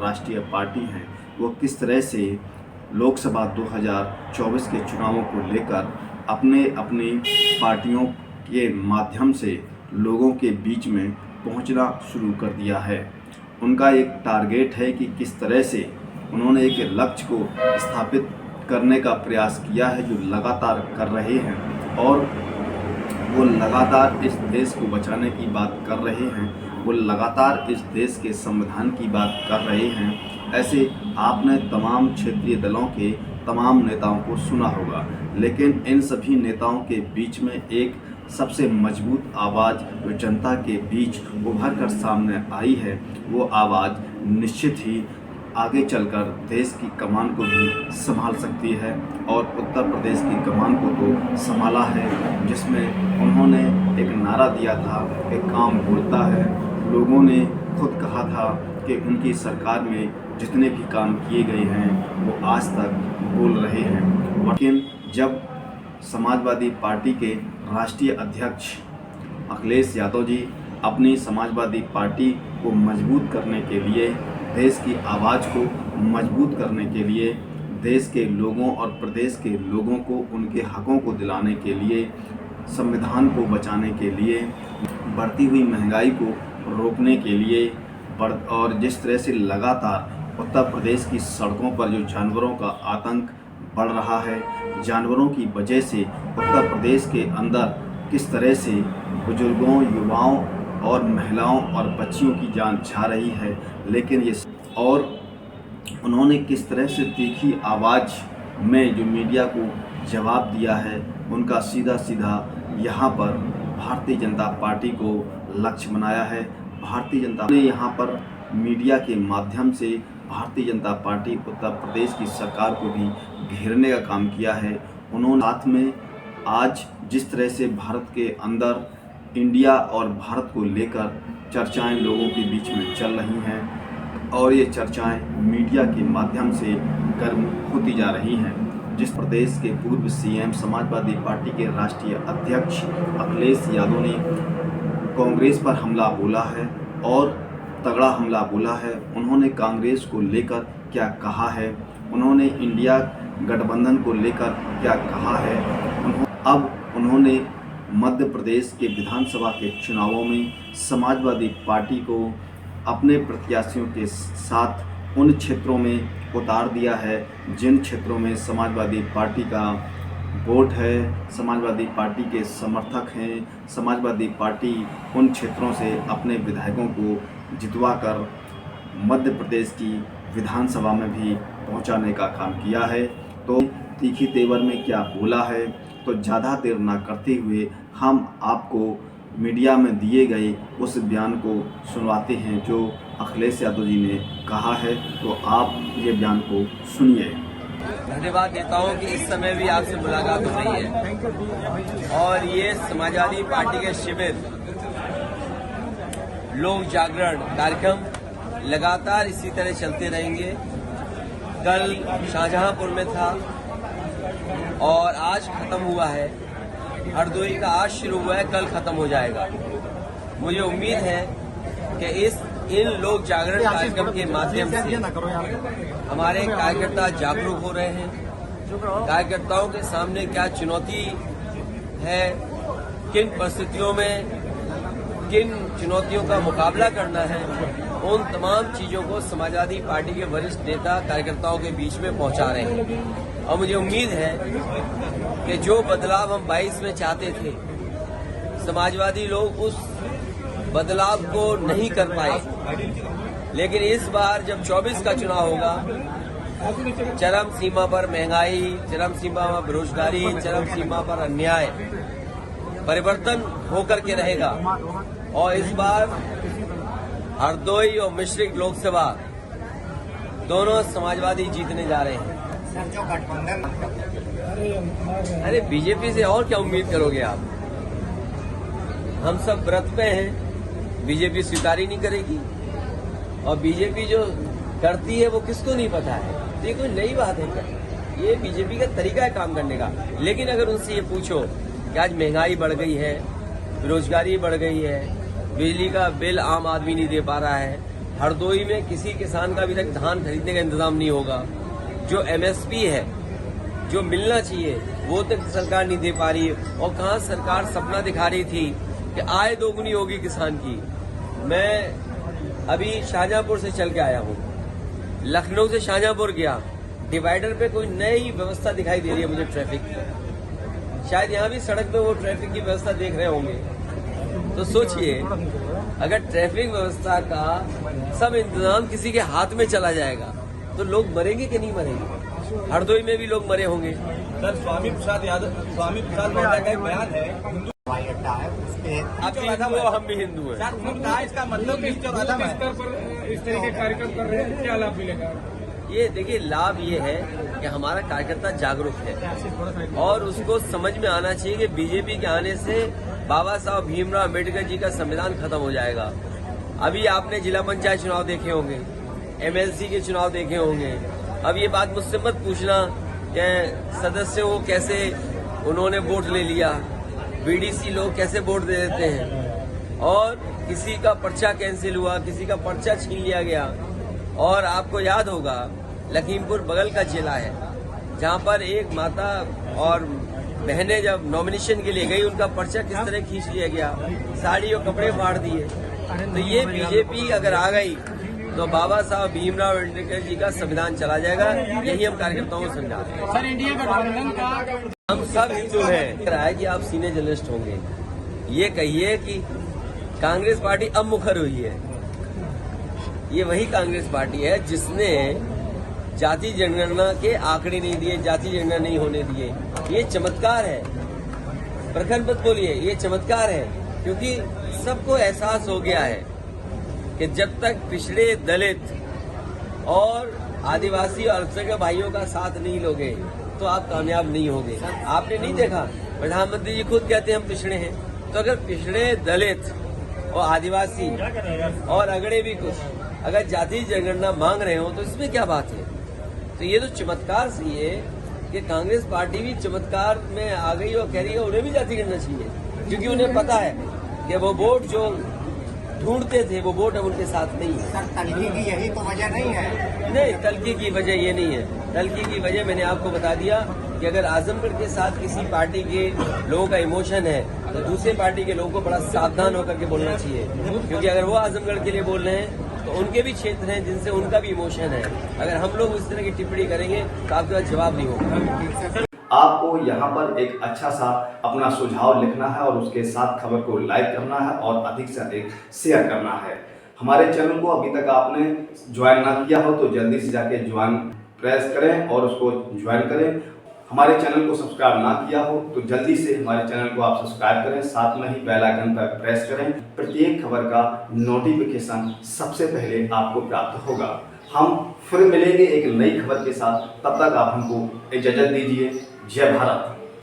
राष्ट्रीय पार्टी हैं वो किस तरह से लोकसभा 2024 के चुनावों को लेकर अपने अपनी पार्टियों के माध्यम से लोगों के बीच में पहुंचना शुरू कर दिया है। उनका एक टारगेट है कि किस तरह से उन्होंने एक लक्ष्य को स्थापित करने का प्रयास किया है, जो लगातार कर रहे हैं और वो लगातार इस देश को बचाने की बात कर रहे हैं, वो लगातार इस देश के संविधान की बात कर रहे हैं। ऐसे आपने तमाम क्षेत्रीय दलों के तमाम नेताओं को सुना होगा, लेकिन इन सभी नेताओं के बीच में एक सबसे मजबूत आवाज़ जो जनता के बीच उभर कर सामने आई है, वो आवाज़ निश्चित ही आगे चलकर देश की कमान को भी संभाल सकती है। और उत्तर प्रदेश की कमान को तो संभाला है, जिसमें उन्होंने एक नारा दिया था कि काम बोलता है। लोगों ने खुद कहा था कि उनकी सरकार में जितने भी काम किए गए हैं वो आज तक बोल रहे हैं। लेकिन जब समाजवादी पार्टी के राष्ट्रीय अध्यक्ष अखिलेश यादव जी अपनी समाजवादी पार्टी को मजबूत करने के लिए, देश की आवाज़ को मजबूत करने के लिए, देश के लोगों और प्रदेश के लोगों को उनके हकों को दिलाने के लिए, संविधान को बचाने के लिए, बढ़ती हुई महंगाई को रोकने के लिए और जिस तरह से लगातार उत्तर प्रदेश की सड़कों पर जो जानवरों का आतंक बढ़ रहा है, जानवरों की वजह से उत्तर प्रदेश के अंदर किस तरह से बुजुर्गों, युवाओं और महिलाओं और बच्चियों की जान जा रही है, लेकिन ये और उन्होंने किस तरह से तीखी आवाज़ में जो मीडिया को जवाब दिया है, उनका सीधा सीधा यहाँ पर भारतीय जनता पार्टी को लक्ष्य बनाया है। भारतीय जनता ने यहाँ पर मीडिया के माध्यम से भारतीय जनता पार्टी उत्तर प्रदेश की सरकार को भी घेरने का काम किया है। उन्होंने साथ में आज जिस तरह से भारत के अंदर इंडिया और भारत को लेकर चर्चाएं लोगों के बीच में चल रही हैं और ये चर्चाएं मीडिया के माध्यम से गर्म होती जा रही हैं। जिस प्रदेश के पूर्व सीएम समाजवादी पार्टी के राष्ट्रीय अध्यक्ष अखिलेश यादव ने कांग्रेस पर हमला बोला है और तगड़ा हमला बोला है। उन्होंने कांग्रेस को लेकर क्या कहा है, उन्होंने इंडिया गठबंधन को लेकर क्या कहा है। अब उन्होंने मध्य प्रदेश के विधानसभा के चुनावों में समाजवादी पार्टी को अपने प्रत्याशियों के साथ उन क्षेत्रों में उतार दिया है जिन क्षेत्रों में समाजवादी पार्टी का वोट है, समाजवादी पार्टी के समर्थक हैं। समाजवादी पार्टी उन क्षेत्रों से अपने विधायकों को जितवाकर मध्य प्रदेश की विधानसभा में भी पहुंचाने का काम किया है। तो तीखी तेवर में क्या बोला है, तो ज़्यादा देर ना करते हुए हम आपको मीडिया में दिए गए उस बयान को सुनवाते हैं जो अखिलेश यादव जी ने कहा है। तो आप ये बयान को सुनिए। धन्यवाद देता हूँ कि इस समय भी आपसे मुलाकात हो रही है और ये समाजवादी पार्टी के शिविर लोक जागरण कार्यक्रम लगातार इसी तरह चलते रहेंगे। कल शाहजहांपुर में था और आज खत्म हुआ है। हरदोई का आज शुरू हुआ है, कल खत्म हो जाएगा। मुझे उम्मीद है कि इन लोक जागरण कार्यक्रम के माध्यम से हमारे कार्यकर्ता जागरूक हो रहे हैं। कार्यकर्ताओं के सामने क्या चुनौती है, किन परिस्थितियों में किन चुनौतियों का मुकाबला करना है, उन तमाम चीजों को समाजवादी पार्टी के वरिष्ठ नेता कार्यकर्ताओं के बीच में पहुंचा रहे हैं। और मुझे उम्मीद है कि जो बदलाव हम 22 में चाहते थे, समाजवादी लोग उस बदलाव को नहीं कर पाए, लेकिन इस बार जब 24 का चुनाव होगा, चरम सीमा पर महंगाई, चरम सीमा पर बेरोजगारी, चरम सीमा पर अन्याय परिवर्तन होकर के रहेगा। और इस बार हरदोई और मिश्रिक लोकसभा दोनों समाजवादी जीतने जा रहे हैं। अरे बीजेपी से और क्या उम्मीद करोगे आप? हम सब व्रत पे हैं, बीजेपी स्वीकार ही नहीं करेगी। और बीजेपी जो करती है वो किसको नहीं पता है। ये कोई नई बात है क्या? ये बीजेपी का तरीका है काम करने का। लेकिन अगर उनसे ये पूछो कि आज महंगाई बढ़ गई है, बेरोजगारी बढ़ गई है, बिजली का बिल आम आदमी नहीं दे पा रहा है, हरदोई में किसी किसान का अभी तक धान खरीदने का इंतजाम नहीं होगा। जो MSP है, जो मिलना चाहिए, वो तक सरकार नहीं दे पा रही है। और कहाँ सरकार सपना दिखा रही थी कि आय दोगुनी होगी किसान की। मैं अभी शाहजहांपुर से चल के आया हूँ, लखनऊ से शाहजहांपुर गया, डिवाइडर पे कोई नई व्यवस्था दिखाई दे रही है मुझे ट्रैफिक की। शायद यहाँ भी सड़क पे वो ट्रैफिक की व्यवस्था देख रहे होंगे। तो सोचिए, अगर ट्रैफिक व्यवस्था का सब इंतजाम किसी के हाथ में चला जाएगा तो लोग मरेंगे कि नहीं मरेंगे? हरदोई में भी लोग मरे होंगे। सर, स्वामी प्रसाद मौर्य का एक बयान है, हिंदू हवाई अड्डा है उसके आप भी हिंदू हो, हम भी हिंदू हैं। सर, उन्होंने कहा इसका मतलब कि स्तर पर इस तरह के कार्यक्रम कर रहे हैं, क्या लाभ मिलेगा? ये देखिए, लाभ ये है कि हमारा कार्यकर्ता जागरूक है और उसको समझ में आना चाहिए कि बीजेपी के आने से बाबा साहब भीमराव अम्बेडकर जी का संविधान खत्म हो जाएगा। अभी आपने जिला पंचायत चुनाव देखे होंगे, MLC के चुनाव देखे होंगे। अब ये बात मुझसे मत पूछना कि सदस्य वो कैसे उन्होंने वोट ले लिया, BDC लोग कैसे वोट दे देते हैं, और किसी का पर्चा कैंसिल हुआ, किसी का पर्चा छीन लिया गया। और आपको याद होगा, लखीमपुर बगल का जिला है जहां पर एक माता और बहनें जब नॉमिनेशन के लिए गई, उनका पर्चा किस तरह खींच लिया गया, साड़ी और कपड़े फाड़ दिए। तो ये बीजेपी अगर आ गई तो बाबा साहब भीमराव अम्बेडकर जी का संविधान चला जाएगा। यही हम कार्यकर्ताओं को समझा रहे हैं। सर, इंडिया गठबंधन का हम सब हिंदू हैं। कह रहा है कि आप सीनियर जर्नलिस्ट होंगे, ये कहिए कि कांग्रेस पार्टी अब मुखर हुई है। ये वही कांग्रेस पार्टी है जिसने जाति जनगणना के आंकड़े नहीं दिए, जाति जनगणना नहीं होने दिए। ये चमत्कार है, प्रखर मत बोलिए, ये चमत्कार है, क्योंकि सबको एहसास हो गया है कि जब तक पिछड़े, दलित और आदिवासी और अल्पसंख्यक भाइयों का साथ नहीं लोगे तो आप कामयाब नहीं होगे। आपने नहीं देखा, प्रधानमंत्री जी खुद कहते हैं हम पिछड़े हैं। तो अगर पिछड़े, दलित और आदिवासी और अगड़े भी कुछ अगर जाति जनगणना मांग रहे हो तो इसमें क्या बात है? तो ये तो चमत्कार सी है कि कांग्रेस पार्टी भी चमत्कार में आ गई और कह रही है उन्हें भी जाति करना चाहिए, क्योंकि उन्हें पता है कि वो वोट जो ढूंढते थे वो वोट अब उनके साथ नहीं है। सर, तल्खी की यही तो वजह नहीं है। नहीं, तल्खी की वजह ये नहीं है। तल्खी की वजह मैंने आपको बता दिया कि अगर आजमगढ़ के साथ किसी पार्टी के लोगों का इमोशन है तो दूसरे पार्टी के लोगों को बड़ा सावधान होकर के बोलना चाहिए, क्योंकि अगर वो आजमगढ़ के लिए बोल रहे हैं तो उनके भी क्षेत्र हैं जिनसे उनका भी इमोशन है। अगर हम लोग इस तरह की टिप्पणी करेंगे तो आपके पास जवाब नहीं होगा। आपको यहाँ पर एक अच्छा सा अपना सुझाव लिखना है और उसके साथ खबर को लाइक करना है और अधिक से अधिक शेयर करना है। हमारे चैनल को अभी तक आपने ज्वाइन ना किया हो तो जल्दी से जाके ज्वाइन प्रेस करें और उसको ज्वाइन करें। हमारे चैनल को सब्सक्राइब ना किया हो तो जल्दी से हमारे चैनल को आप सब्सक्राइब करें, साथ में ही बेल आइकन पर प्रेस करें। प्रत्येक खबर का नोटिफिकेशन सबसे पहले आपको प्राप्त होगा। हम फिर मिलेंगे एक नई खबर के साथ, तब तक आप हमको इजाजत दीजिए। जय भारत।